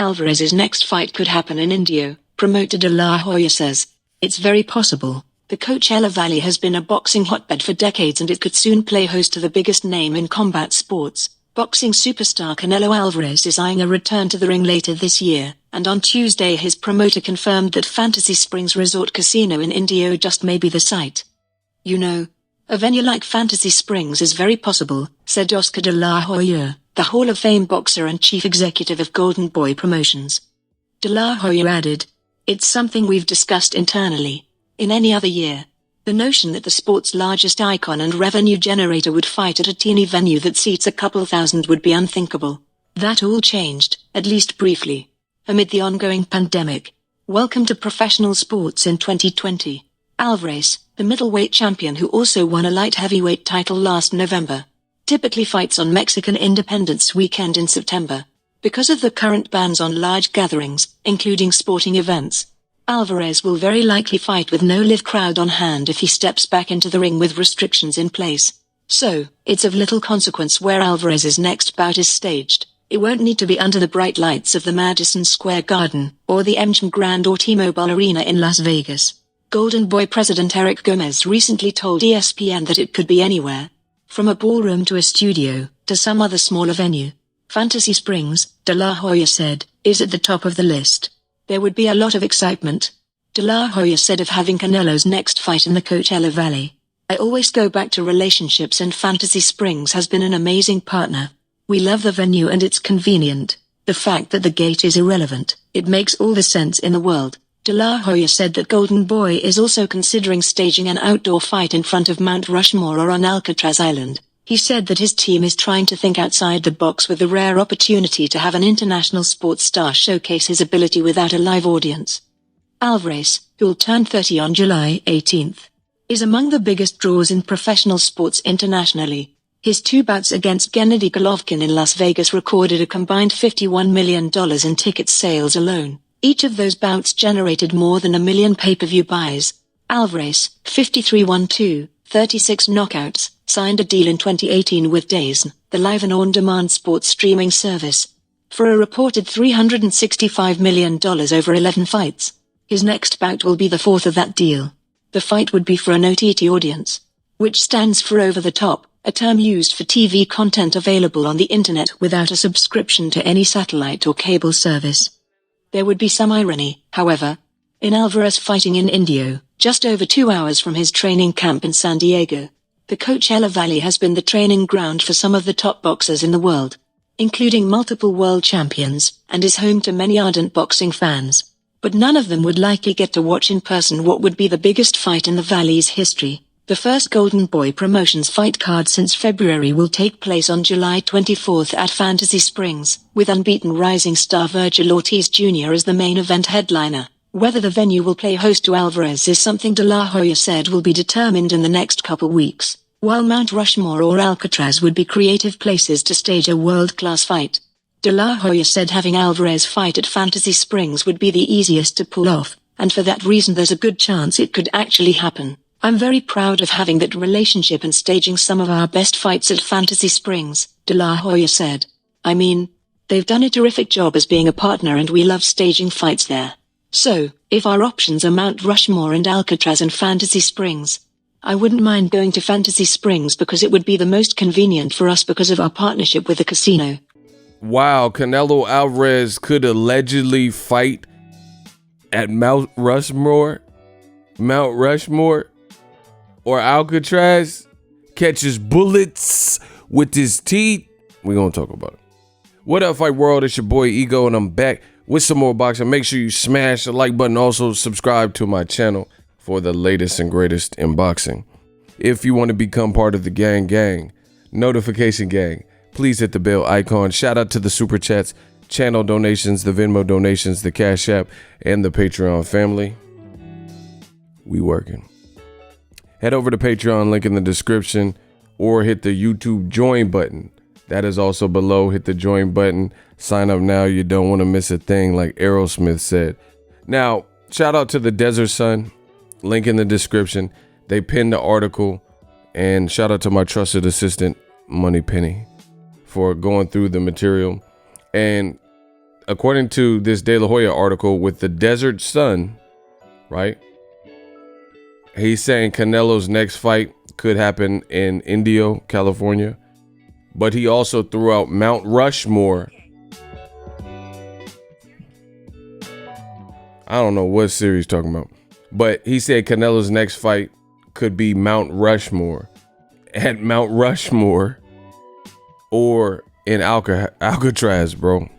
Alvarez's next fight could happen in Indio, promoter De La Hoya says. It's very possible. The Coachella Valley has been a boxing hotbed for decades and it could soon play host to the biggest name in combat sports. Boxing superstar Canelo Alvarez is eyeing a return to the ring later this year, and on Tuesday his promoter confirmed that Fantasy Springs Resort Casino in Indio just may be the site. You know, a venue like Fantasy Springs is very possible, said Oscar De La Hoya, the Hall of Fame boxer and chief executive of Golden Boy Promotions. De La Hoya added, "It's something we've discussed internally. In any other year, the notion that the sport's largest icon and revenue generator would fight at a teeny venue that seats a couple thousand would be unthinkable. That all changed, at least briefly, amid the ongoing pandemic. Welcome to professional sports in 2020. Alvarez, the middleweight champion who also won a light heavyweight title last November, typically fights on Mexican Independence Weekend in September. Because of the current bans on large gatherings, including sporting events, Alvarez will very likely fight with no live crowd on hand if he steps back into the ring with restrictions in place. So, it's of little consequence where Alvarez's next bout is staged. It won't need to be under the bright lights of the Madison Square Garden, or the MGM Grand or T-Mobile Arena in Las Vegas. Golden Boy president Eric Gomez recently told ESPN that it could be anywhere, from a ballroom to a studio, to some other smaller venue. Fantasy Springs, De La Hoya said, is at the top of the list. There would be a lot of excitement. De La Hoya said of having Canelo's next fight in the Coachella Valley. I always go back to relationships and Fantasy Springs has been an amazing partner. We love the venue and it's convenient. The fact that the gate is irrelevant, it makes all the sense in the world. De La Hoya said that Golden Boy is also considering staging an outdoor fight in front of Mount Rushmore or on Alcatraz Island. He said that his team is trying to think outside the box with the rare opportunity to have an international sports star showcase his ability without a live audience. Alvarez, who'll turn 30 on July 18th, is among the biggest draws in professional sports internationally. His two bouts against Gennady Golovkin in Las Vegas recorded a combined $51 million in ticket sales alone. Each of those bouts generated more than 1 million pay-per-view buys. Alvarez, 53-1-2, 36 knockouts, signed a deal in 2018 with DAZN, the live and on-demand sports streaming service, for a reported $365 million over 11 fights. His next bout will be the fourth of that deal. The fight would be for an OTT audience, which stands for over the top, a term used for TV content available on the internet without a subscription to any satellite or cable service. There would be some irony, however, in Alvarez fighting in Indio, just over 2 hours from his training camp in San Diego. The Coachella Valley has been the training ground for some of the top boxers in the world, including multiple world champions, and is home to many ardent boxing fans. But none of them would likely get to watch in person what would be the biggest fight in the Valley's history. The first Golden Boy Promotions fight card since February will take place on July 24th at Fantasy Springs, with unbeaten rising star Virgil Ortiz Jr. as the main event headliner. Whether the venue will play host to Alvarez is something De La Hoya said will be determined in the next couple weeks, while Mount Rushmore or Alcatraz would be creative places to stage a world-class fight. De La Hoya said having Alvarez fight at Fantasy Springs would be the easiest to pull off, and for that reason there's a good chance it could actually happen. I'm very proud of having that relationship and staging some of our best fights at Fantasy Springs, De La Hoya said. I mean, they've done a terrific job as being a partner and we love staging fights there. So, if our options are Mount Rushmore and Alcatraz and Fantasy Springs, I wouldn't mind going to Fantasy Springs because it would be the most convenient for us because of our partnership with the casino. Wow, Canelo Alvarez could allegedly fight at Mount Rushmore or Alcatraz, catches bullets with his teeth. We're going to talk about it. What up, Fight World? It's your boy Ego, and I'm back with some more boxing. Make sure you smash the like button. Also, subscribe to my channel for the latest and greatest in boxing. If you want to become part of the gang, notification gang, please hit the bell icon. Shout out to the super chats, channel donations, the Venmo donations, the Cash App, and the Patreon family. We working. Head over to Patreon, link in the description, or hit the YouTube join button. That is also below. Hit the join button. Sign up now. You don't want to miss a thing, like Aerosmith said. Now, shout out to the Desert Sun. Link in the description. They pinned the article. And shout out to my trusted assistant, Money Penny, for going through the material. And according to this De La Hoya article with the Desert Sun, right? He's saying Canelo's next fight could happen in Indio, California. But he also threw out Mount Rushmore. I don't know what series he's talking about. But he said Canelo's next fight could be Mount Rushmore. At Mount Rushmore or in Alcatraz, bro.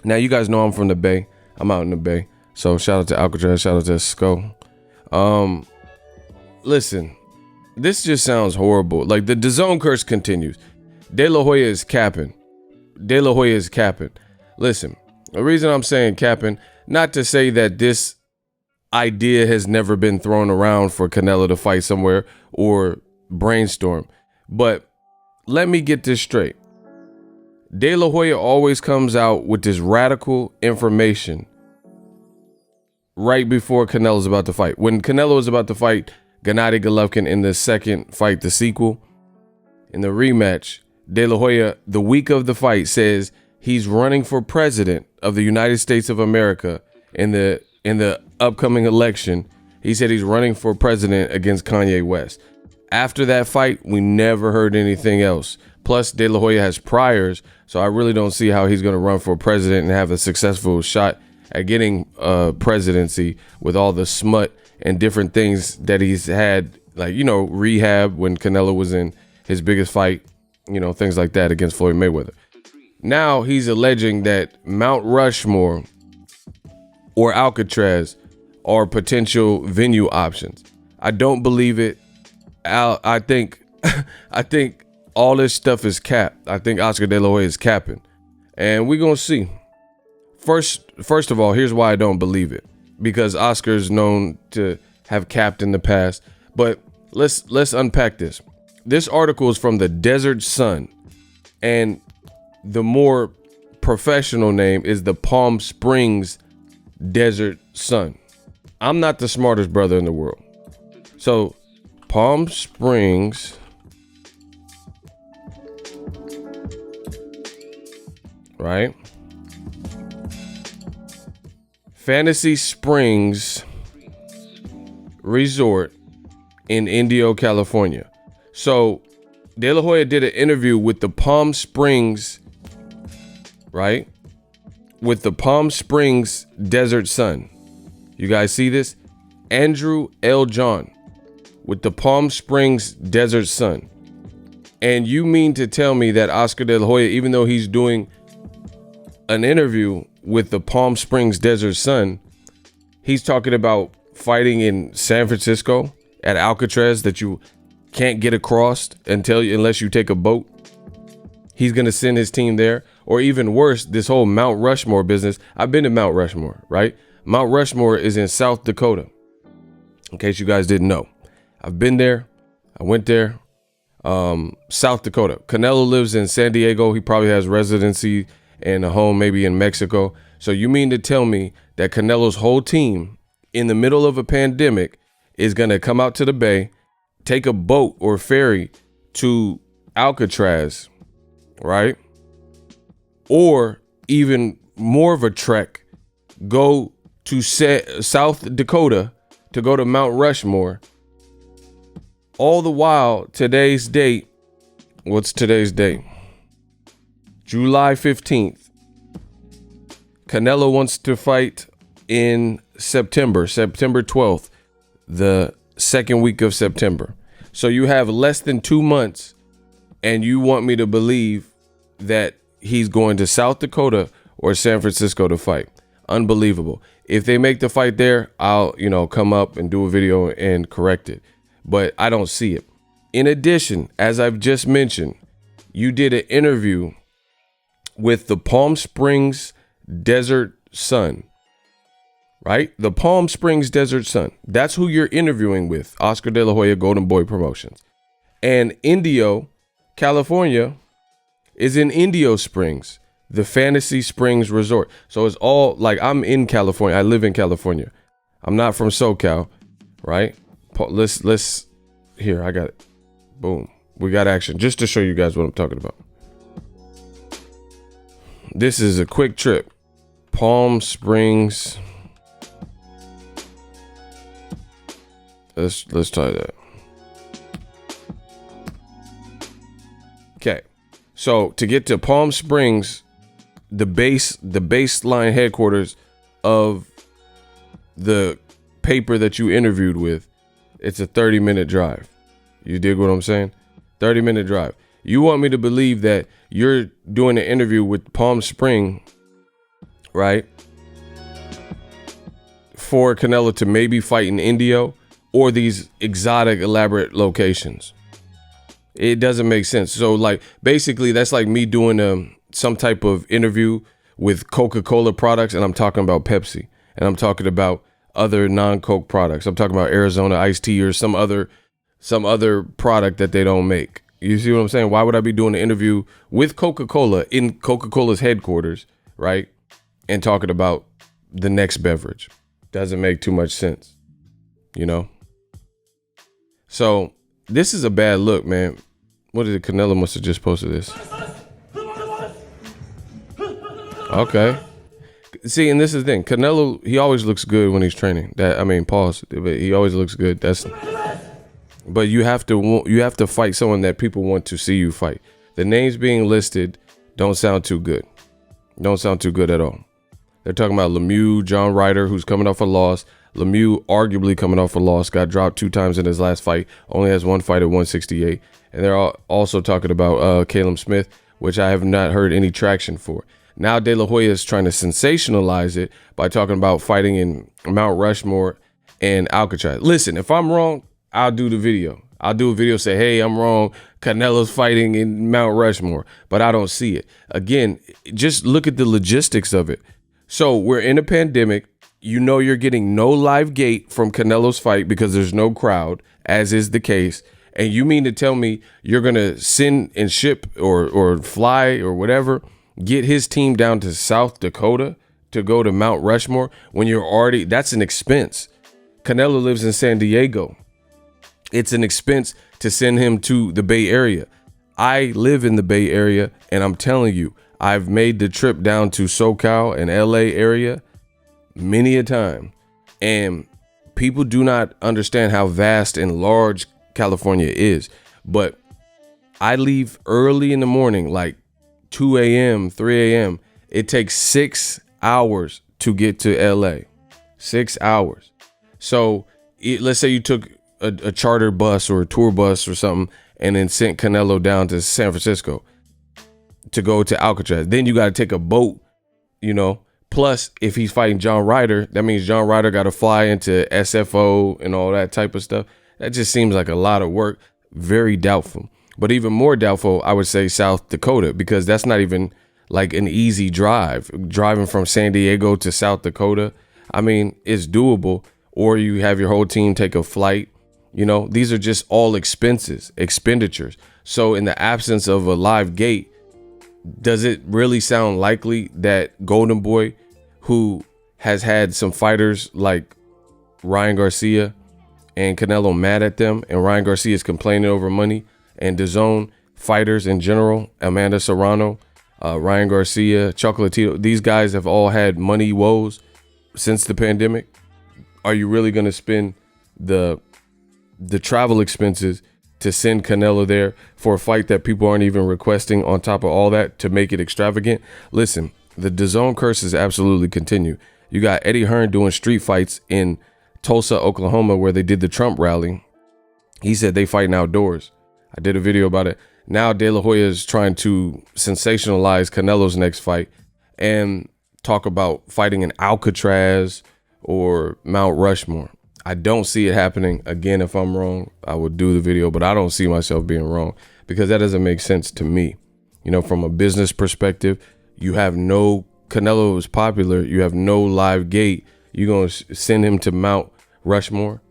Now, you guys know I'm from the Bay. I'm out in the Bay. So shout out to Alcatraz. Shout out to Skull. Listen, this just sounds horrible. Like, the DAZN curse continues. De La Hoya is capping. De La Hoya is capping. Listen, the reason I'm saying capping, not to say that this idea has never been thrown around for Canelo to fight somewhere or brainstorm, but let me get this straight. De La Hoya always comes out with this radical information right before Canelo's about to fight. When Canelo is about to fight Gennady Golovkin in the second fight, the sequel, in the rematch, De La Hoya, the week of the fight, says he's running for president of the United States of America in the upcoming election. He said he's running for president against Kanye West. After that fight, we never heard anything else. Plus, De La Hoya has priors, so I really don't see how he's going to run for president and have a successful shot at getting presidency with all the smut and different things that he's had, like, you know, rehab when Canelo was in his biggest fight, you know, things like that against Floyd Mayweather. Now he's alleging that Mount Rushmore or Alcatraz are potential venue options. I don't believe it. I think all this stuff is capped. I think Oscar De La Hoya is capping, and we're gonna see. First of all, here's why I don't believe it, because Oscar is known to have capped in the past. But let's unpack this. This article is from the Desert Sun, and the more professional name is the Palm Springs Desert Sun. I'm not the smartest brother in the world. So Palm Springs right? Fantasy Springs Resort in Indio, California. So De La Hoya did an interview with the Palm Springs, right? With the Palm Springs Desert Sun. You guys see this? Andrew L. John with the Palm Springs Desert Sun. And you mean to tell me that Oscar De La Hoya, even though he's doing an interview with the Palm Springs Desert Sun, he's talking about fighting in San Francisco at Alcatraz that you can't get across unless you take a boat? He's going to send his team there. Or even worse, this whole Mount Rushmore business. I've been to Mount Rushmore, right? Mount Rushmore is in South Dakota, in case you guys didn't know. I've been there. I went there. South Dakota. Canelo lives in San Diego. He probably has residency and a home maybe in Mexico. So you mean to tell me that Canelo's whole team in the middle of a pandemic is going to come out to the Bay, take a boat or ferry to Alcatraz, right? Or even more of a trek, go to South Dakota to go to Mount Rushmore. All the while, today's date, what's today's date? July 15th. Canelo wants to fight in September 12th, the second week of September. So you have less than 2 months, and you want me to believe that he's going to South Dakota or San Francisco to fight. Unbelievable. If they make the fight there, I'll, come up and do a video and correct it. But I don't see it. In addition, as I've just mentioned, you did an interview with the Palm Springs Desert Sun, right? The Palm Springs Desert Sun. That's who you're interviewing with, Oscar De La Hoya, Golden Boy Promotions. And Indio, California, is in Indio Springs, the Fantasy Springs Resort. So it's all like, I'm in California. I live in California. I'm not from SoCal, right? Let's here, I got it. Boom. We got action just to show you guys what I'm talking about. This is a quick trip. Palm Springs. Let's try that. Okay. So to get to Palm Springs, the baseline headquarters of the paper that you interviewed with, it's a 30-minute drive. You dig what I'm saying? 30-minute drive. You want me to believe that you're doing an interview with Palm Spring, right? For Canelo to maybe fight in Indio or these exotic, elaborate locations. It doesn't make sense. So like basically that's like me doing some type of interview with Coca-Cola products, and I'm talking about Pepsi, and I'm talking about other non-Coke products. I'm talking about Arizona iced tea or some other product that they don't make. You see what I'm saying? Why would I be doing an interview with Coca-Cola in Coca-Cola's headquarters, right? And talking about the next beverage. Doesn't make too much sense, you know? So this is a bad look, man. What is it? Canelo must have just posted this. Okay. See, and this is the thing. Canelo, he always looks good when he's training. Pause. But he always looks good. But you have to fight someone that people want to see you fight. The names being listed don't sound too good. Don't sound too good at all. They're talking about Lemieux, John Ryder, who's coming off a loss. Lemieux, arguably coming off a loss, got dropped 2 times in his last fight. Only has 1 fight at 168. And they're also talking about Caleb Smith, which I have not heard any traction for. Now De La Hoya is trying to sensationalize it by talking about fighting in Mount Rushmore and Alcatraz. Listen, if I'm wrong, I'll do the video. I'll do a video say, hey, I'm wrong. Canelo's fighting in Mount Rushmore, but I don't see it. Again, just look at the logistics of it. So we're in a pandemic. You know you're getting no live gate from Canelo's fight because there's no crowd, as is the case. And you mean to tell me you're going to send and ship or fly or whatever, get his team down to South Dakota to go to Mount Rushmore when you're already, that's an expense. Canelo lives in San Diego. It's an expense to send him to the Bay Area. I live in the Bay Area, and I'm telling you, I've made the trip down to SoCal and LA area many a time. And people do not understand how vast and large California is. But I leave early in the morning, like 2 a.m., 3 a.m. It takes 6 hours to get to LA. 6 hours. So let's say you took a charter bus or a tour bus or something and then sent Canelo down to San Francisco to go to Alcatraz. Then you got to take a boat, you know. Plus, if he's fighting John Ryder, that means John Ryder got to fly into SFO and all that type of stuff. That just seems like a lot of work. Very doubtful. But even more doubtful, I would say South Dakota, because that's not even like an easy drive. Driving from San Diego to South Dakota, I mean, it's doable. Or you have your whole team take a flight. You know, these are just all expenditures. So in the absence of a live gate, does it really sound likely that Golden Boy, who has had some fighters like Ryan Garcia and Canelo mad at them, and Ryan Garcia is complaining over money, and DAZN fighters in general, Amanda Serrano, Ryan Garcia, Chocolatito, these guys have all had money woes since the pandemic. Are you really going to spend the travel expenses to send Canelo there for a fight that people aren't even requesting on top of all that to make it extravagant? Listen, the DAZN curses absolutely continue. You got Eddie Hearn doing street fights in Tulsa, Oklahoma, where they did the Trump rally. He said they fighting outdoors. I did a video about it. Now De La Hoya is trying to sensationalize Canelo's next fight and talk about fighting in Alcatraz or Mount Rushmore. I don't see it happening. Again, if I'm wrong, I would do the video, but I don't see myself being wrong because that doesn't make sense to me. You know, from a business perspective, you have no, Canelo is popular. You have no live gate. You're going to send him to Mount Rushmore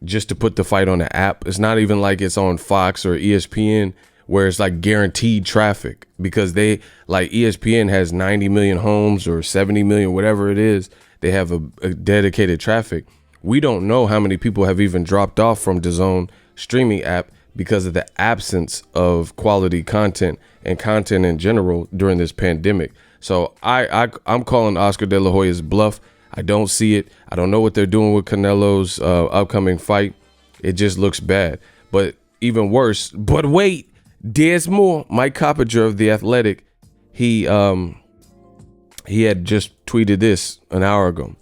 just to put the fight on the app. It's not even like it's on Fox or ESPN where it's like guaranteed traffic, because they, like, ESPN has 90 million homes or 70 million, whatever it is. They have a dedicated traffic. We don't know how many people have even dropped off from DAZN streaming app because of the absence of quality content and content in general during this pandemic. So I'm calling Oscar De La Hoya's bluff. I don't see it. I don't know what they're doing with Canelo's upcoming fight. It just looks bad. But even worse, but wait, there's more. Mike Coppinger of The Athletic, he had just tweeted this an hour ago.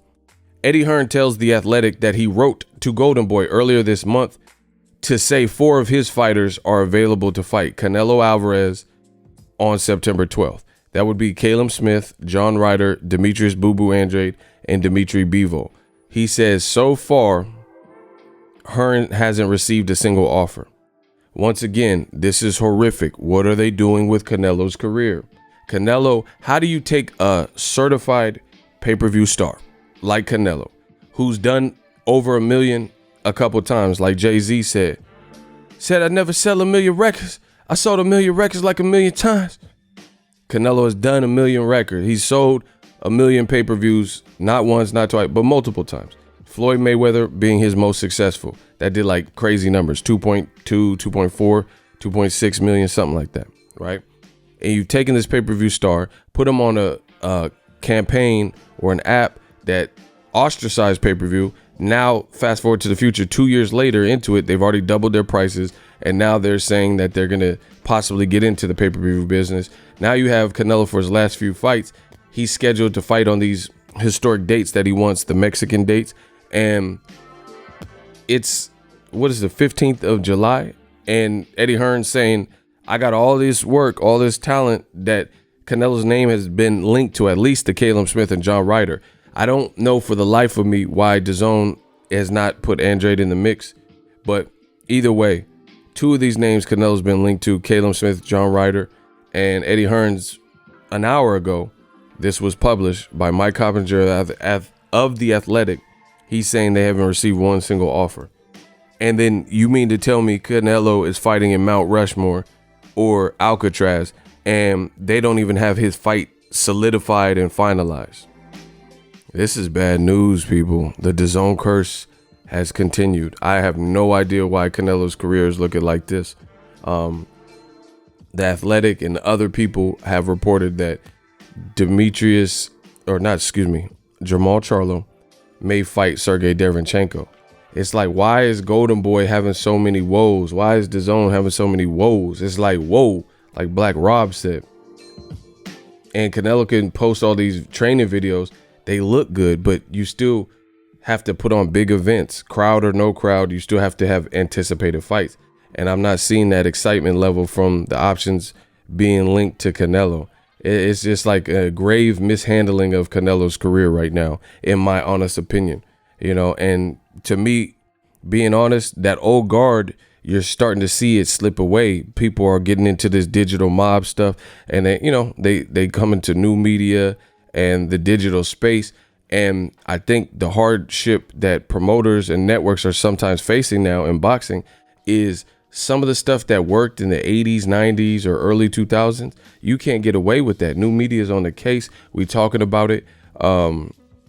Eddie Hearn tells The Athletic that he wrote to Golden Boy earlier this month to say 4 of his fighters are available to fight Canelo Alvarez on September 12th. That would be Caleb Smith, John Ryder, Demetrius Boo Boo Andrade, and Dimitri Bivol. He says so far, Hearn hasn't received a single offer. Once again, this is horrific. What are they doing with Canelo's career? Canelo, how do you take a certified pay-per-view star like Canelo, who's done over 1 million a couple times, like Jay-Z said I'd never sell 1 million records. I sold 1 million records like 1 million times. Canelo has done 1 million records. He's sold 1 million pay-per-views, not once, not twice, but multiple times. Floyd Mayweather being his most successful. That did like crazy numbers, 2.2, 2.4, 2.6 million, something like that, right? And you've taken this pay-per-view star, put him on a campaign or an app that ostracized pay-per-view. Now, fast forward to the future, 2 years later into it, they've already doubled their prices. And now they're saying that they're going to possibly get into the pay-per-view business. Now you have Canelo for his last few fights. He's scheduled to fight on these historic dates that he wants, the Mexican dates. And it's, what is the 15th of July? And Eddie Hearn saying, I got all this work, all this talent that Canelo's name has been linked to, at least to Caleb Smith and John Ryder. I don't know for the life of me why DAZN has not put Andrade in the mix. But either way, 2 of these names Canelo's been linked to, Caleb Smith, John Ryder, and Eddie Hearn's an hour ago. This was published by Mike Coppinger of The Athletic. He's saying they haven't received one single offer. And then you mean to tell me Canelo is fighting in Mount Rushmore or Alcatraz and they don't even have his fight solidified and finalized? This is bad news, people. The DAZN curse has continued. I have no idea why Canelo's career is looking like this. The Athletic and other people have reported that Jamal Charlo may fight Sergey Derevyanchenko. It's like, why is Golden Boy having so many woes? Why is DAZN having so many woes? It's like, whoa, like Black Rob said. And Canelo can post all these training videos. They look good, but you still have to put on big events, crowd or no crowd. You still have to have anticipated fights. And I'm not seeing that excitement level from the options being linked to Canelo. It's just like a grave mishandling of Canelo's career right now, in my honest opinion. And to me, being honest, that old guard, you're starting to see it slip away. People are getting into this digital mob stuff, and they come into new media and the digital space. And I think the hardship that promoters and networks are sometimes facing now in boxing is some of the stuff that worked in the 80s, 90s, or early 2000s. You can't get away with that. New media is on the case. We talking about it.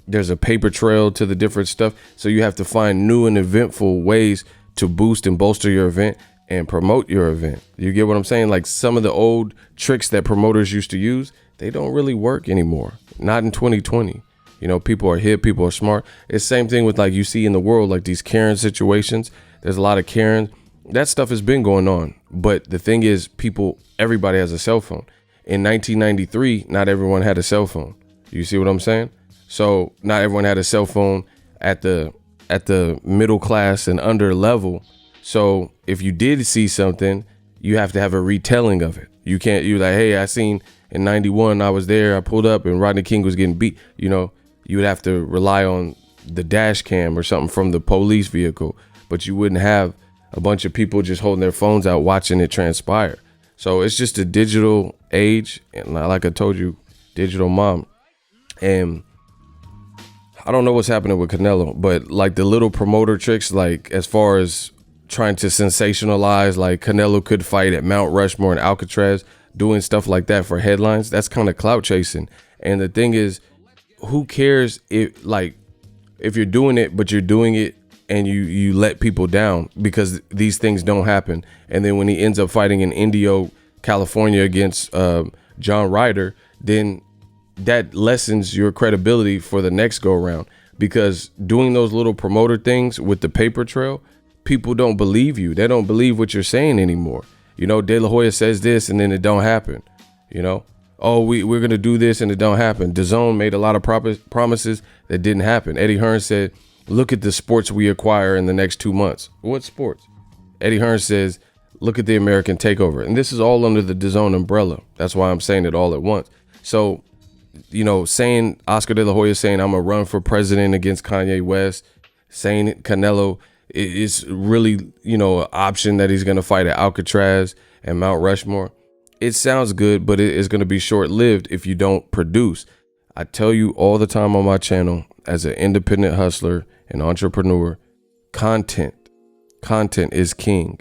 There's a paper trail to the different stuff. So you have to find new and eventful ways to boost and bolster your event and promote your event. You get what I'm saying? Like some of the old tricks that promoters used to use, they don't really work anymore. Not in 2020. People are hip, people are smart. It's the same thing with, like, you see in the world, like these Karen situations. There's a lot of Karen. That stuff has been going on. But the thing is, everybody has a cell phone. In 1993, not everyone had a cell phone. You see what I'm saying? So not everyone had a cell phone at the middle class and under level. So if you did see something, you have to have a retelling of it. You're like, hey, I seen in 91, I was there, I pulled up and Rodney King was getting beat. You would have to rely on the dash cam or something from the police vehicle, but you wouldn't have a bunch of people just holding their phones out watching it transpire. So it's just a digital age, and like I told you, digital mom. And I don't know what's happening with Canelo, but like the little promoter tricks, like as far as trying to sensationalize, like Canelo could fight at Mount Rushmore and Alcatraz, doing stuff like that for headlines, that's kind of clout chasing. And the thing is, who cares if you're doing it, but you're doing it and you let people down, because these things don't happen. And then when he ends up fighting in Indio, California against John Ryder, then that lessens your credibility for the next go around, because doing those little promoter things with the paper trail, people don't believe you. They don't believe what you're saying anymore. You know, De La Hoya says this and then it don't happen. You know, oh, we're going to do this and it don't happen. DAZN made a lot of promises that didn't happen. Eddie Hearn said, look at the sports we acquire in the next 2 months. What sports? Eddie Hearn says, look at the American takeover. And this is all under the DAZN umbrella. That's why I'm saying it all at once. So, you know, saying Oscar De La Hoya saying I'm going to run for president against Kanye West, saying Canelo is really, you know, an option that he's going to fight at Alcatraz and Mount Rushmore. It sounds good, but it is going to be short-lived if you don't produce. I tell you all the time on my channel, as an independent hustler and entrepreneur, content is king.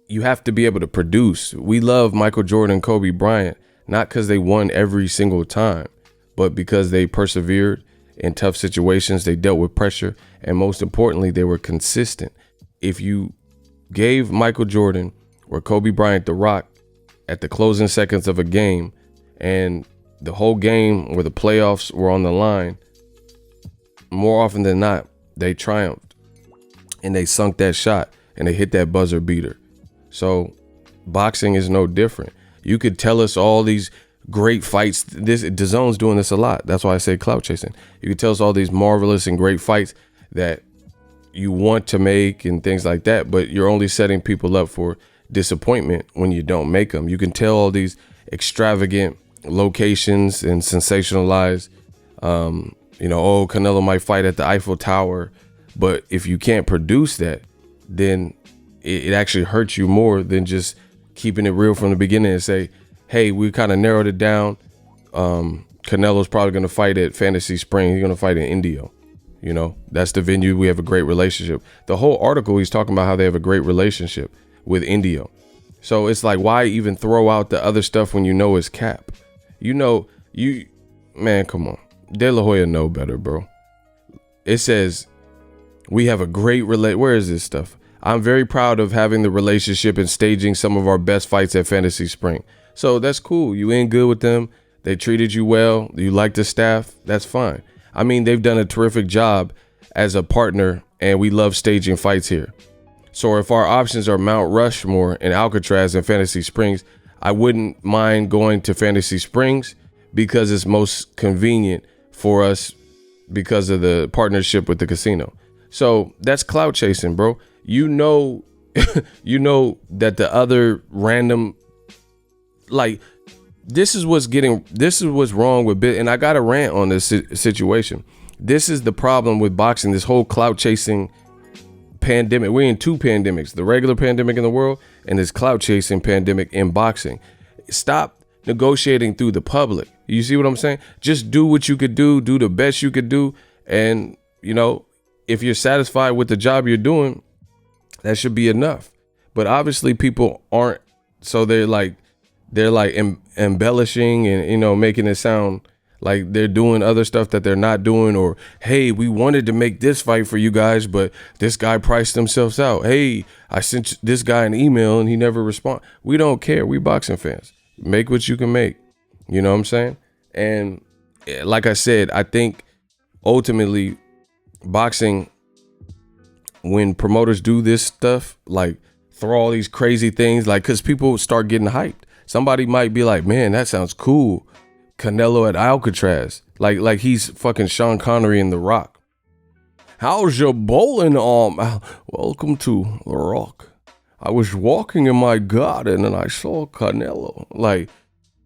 You have to be able to produce. We love Michael Jordan and Kobe Bryant, not because they won every single time, but because they persevered in tough situations. They dealt with pressure. And most importantly, they were consistent. If you gave Michael Jordan or Kobe Bryant the rock at the closing seconds of a game, and the whole game where the playoffs were on the line, more often than not, they triumphed and they sunk that shot and they hit that buzzer beater. So boxing is no different. You could tell us all these great fights. DAZN's doing this a lot. That's why I say clout chasing. You could tell us all these marvelous and great fights that you want to make and things like that, but you're only setting people up for disappointment when you don't make them. You can tell all these extravagant locations and sensationalized, you know, oh, Canelo might fight at the Eiffel Tower, but if you can't produce that, then it actually hurts you more than just keeping it real from the beginning and say, hey, we kind of narrowed it down. Canelo's probably going to fight at Fantasy Spring. He's going to fight in Indio. You know, that's the venue. We have a great relationship. The whole article, he's talking about how they have a great relationship with Indio. So it's like, why even throw out the other stuff when you know it's cap? You know, man, come on. De La Hoya know better, bro. It says, we have a great where is this stuff? I'm very proud of having the relationship and staging some of our best fights at Fantasy Spring. So that's cool. You in good with them. They treated you well. You like the staff. That's fine. I mean, they've done a terrific job as a partner, and we love staging fights here. So if our options are Mount Rushmore and Alcatraz and Fantasy Springs, I wouldn't mind going to Fantasy Springs because it's most convenient for us because of the partnership with the casino. So that's clout chasing, bro. You know, you know that the other random, like, this is what's wrong with bit. And I got a rant on this situation. This is the problem with boxing, this whole clout chasing pandemic. We're in two pandemics, the regular pandemic in the world and this clout chasing pandemic in boxing. Stop negotiating through the public. You see what I'm saying? Just do what you could do the best you could do. And, you know, if you're satisfied with the job you're doing, that should be enough. But obviously people aren't. So they're like embellishing and, you know, making it sound like they're doing other stuff that they're not doing. Or, hey, we wanted to make this fight for you guys, but this guy priced themselves out. Hey, I sent this guy an email and he never responded. We don't care. We boxing fans. Make what you can make. You know what I'm saying? And like I said, I think ultimately boxing, when promoters do this stuff, like throw all these crazy things, like, because people start getting hyped. Somebody might be like, man, that sounds cool. Canelo at Alcatraz. Like he's fucking Sean Connery in The Rock. How's your bowling arm? Welcome to The Rock. I was walking in my garden and I saw Canelo. Like,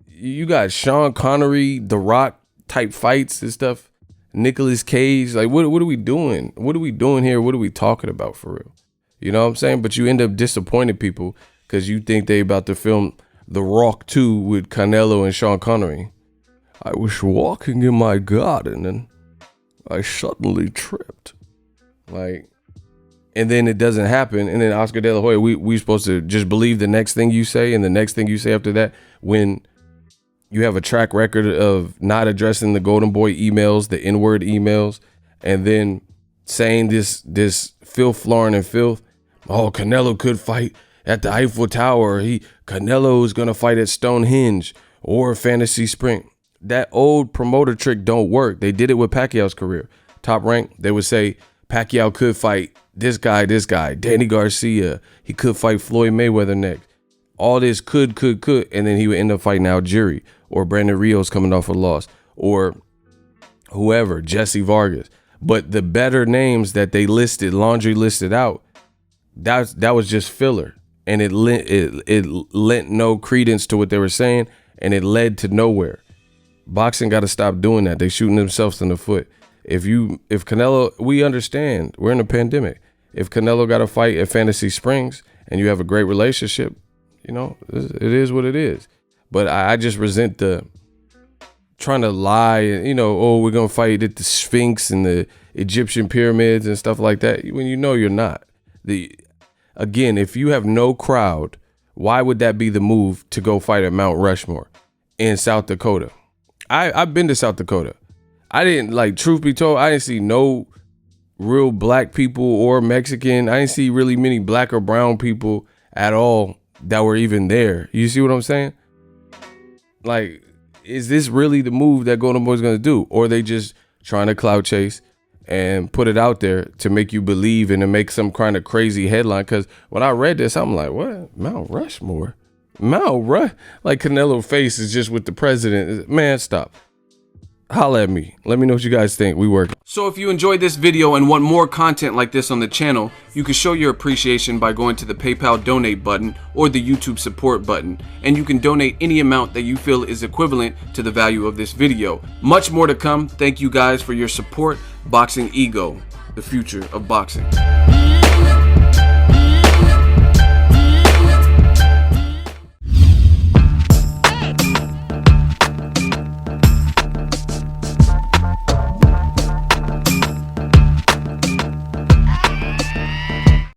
you got Sean Connery, The Rock type fights and stuff. Nicolas Cage. Like, what are we doing? What are we doing here? What are we talking about for real? You know what I'm saying? But you end up disappointing people because you think they about to film The Rock 2 with Canelo and Sean Connery. I was walking in my garden and I suddenly tripped. Like, and then it doesn't happen. And then Oscar De La Hoya, we supposed to just believe the next thing you say and the next thing you say after that, when you have a track record of not addressing the Golden Boy emails, the N-word emails, and then saying this filth, flooring and filth. Oh, Canelo could fight at the Eiffel Tower. Canelo is going to fight at Stonehenge or Fantasy Spring. that old promoter trick don't work. They did it with Pacquiao's career. Top Rank, they would say Pacquiao could fight this guy, Danny Garcia. He could fight Floyd Mayweather next. All this could, and then he would end up fighting Algieri or Brandon Rios coming off a loss or whoever, Jesse Vargas. But the better names that they listed, laundry listed out, that was just filler, and it lent no credence to what they were saying, and it led to nowhere. Boxing got to stop doing that. They shooting themselves in the foot. If Canelo, we understand we're in a pandemic. If Canelo got a fight at Fantasy Springs and you have a great relationship, you know, it is what it is. But I just resent the trying to lie, you know, oh, we're going to fight at the Sphinx and the Egyptian pyramids and stuff like that, when you know you're not. Again, if you have no crowd, why would that be the move to go fight at Mount Rushmore in South Dakota? I've been to South Dakota. I didn't, like, truth be told, I didn't see no real black people or Mexican. I didn't see really many black or brown people at all that were even there. You see what I'm saying? Like, is this really the move that Golden Boy's gonna do? Or are they just trying to clout chase and put it out there to make you believe and to make some kind of crazy headline? Because when I read this, I'm like, what? Mount Rushmore? Like Canelo face is just with the president. Man, stop. Holla at me. Let me know what you guys think. We work. So if you enjoyed this video and want more content like this on the channel, you can show your appreciation by going to the PayPal donate button or the YouTube support button, and you can donate any amount that you feel is equivalent to the value of this video. Much more to come. Thank you guys for your support. Boxingego, the future of boxing.